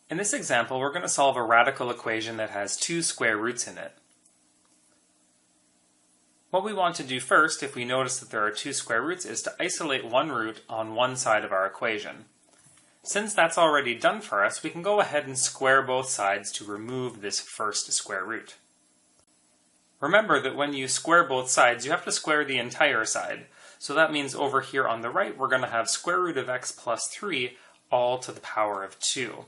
In this example, we're going to solve a radical equation that has two square roots in it. What we want to do first, if we notice that there are two square roots, is to isolate one root on one side of our equation. Since that's already done for us, we can go ahead and square both sides to remove this first square root. Remember that when you square both sides, you have to square the entire side. So that means over here on the right, we're going to have square root of x plus 3 all to the power of 2.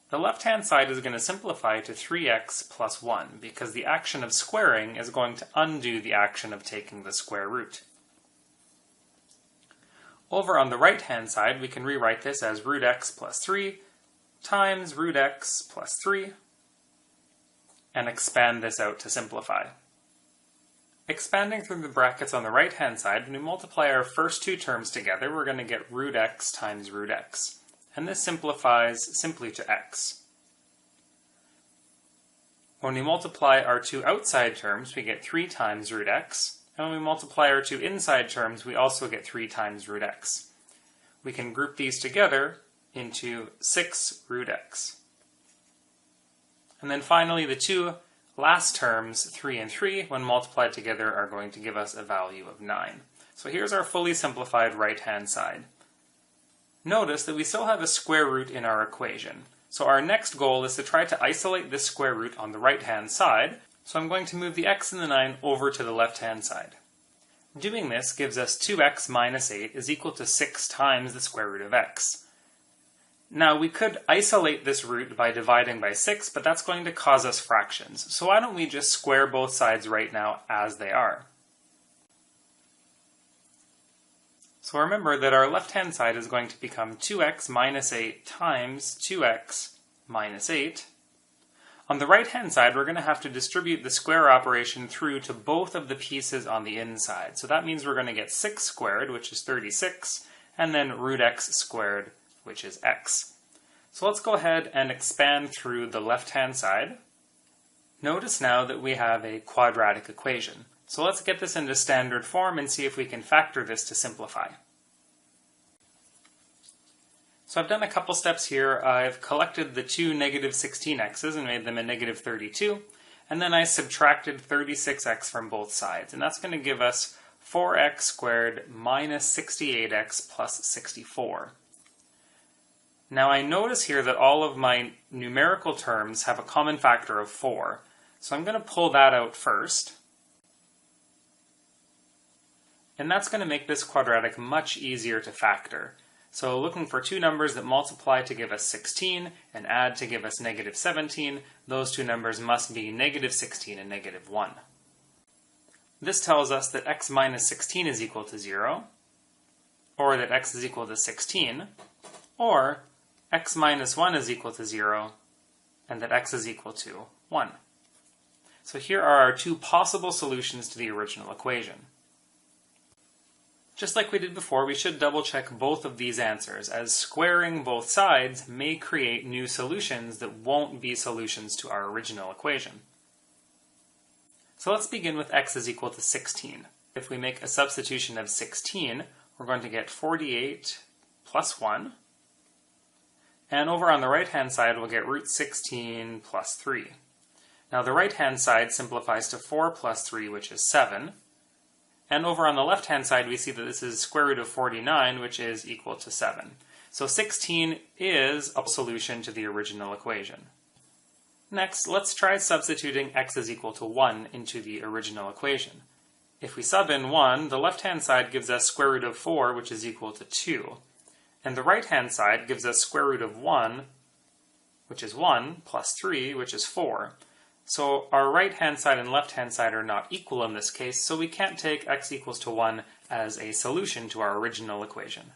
The left-hand side is going to simplify to 3x plus 1 because the action of squaring is going to undo the action of taking the square root. Over on the right-hand side, we can rewrite this as root x plus 3 times root x plus 3 and expand this out to simplify. Expanding through the brackets on the right-hand side, when we multiply our first two terms together, we're going to get root x times root x. And this simplifies simply to x. When we multiply our two outside terms, we get 3 times root x. And when we multiply our two inside terms, we also get 3 times root x. We can group these together into 6 root x. And then finally, the two last terms, 3 and 3, when multiplied together, are going to give us a value of 9. So here's our fully simplified right-hand side. Notice that we still have a square root in our equation. So our next goal is to try to isolate this square root on the right-hand side. So I'm going to move the x and the 9 over to the left-hand side. Doing this gives us 2x minus 8 is equal to 6 times the square root of x. Now we could isolate this root by dividing by 6, but that's going to cause us fractions. So why don't we just square both sides right now as they are? So remember that our left-hand side is going to become 2x minus 8 times 2x minus 8. On the right-hand side, we're going to have to distribute the square operation through to both of the pieces on the inside. So that means we're going to get 6 squared, which is 36, and then root x squared, which is x. So let's go ahead and expand through the left-hand side. Notice now that we have a quadratic equation. So let's get this into standard form and see if we can factor this to simplify. So I've done a couple steps here. I've collected the two negative 16x's and made them a negative 32, and then I subtracted 36x from both sides, and that's going to give us 4x squared minus 68x plus 64. Now I notice here that all of my numerical terms have a common factor of 4, so I'm going to pull that out first. And that's going to make this quadratic much easier to factor. So looking for two numbers that multiply to give us 16 and add to give us negative 17, those two numbers must be negative 16 and negative 1. This tells us that x minus 16 is equal to 0, or that x is equal to 16, or x minus 1 is equal to 0, and that x is equal to 1. So here are our two possible solutions to the original equation. Just like we did before, we should double check both of these answers, as squaring both sides may create new solutions that won't be solutions to our original equation. So let's begin with x is equal to 16. If we make a substitution of 16, we're going to get 48 plus 1. And over on the right-hand side, we'll get root 16 plus 3. Now the right-hand side simplifies to 4 plus 3, which is 7. And over on the left-hand side, we see that this is square root of 49, which is equal to 7. So 16 is a solution to the original equation. Next, let's try substituting x is equal to 1 into the original equation. If we sub in 1, the left-hand side gives us square root of 4, which is equal to 2. And the right-hand side gives us square root of 1, which is 1, plus 3, which is 4. So our right-hand side and left-hand side are not equal in this case, so we can't take x equals to 1 as a solution to our original equation.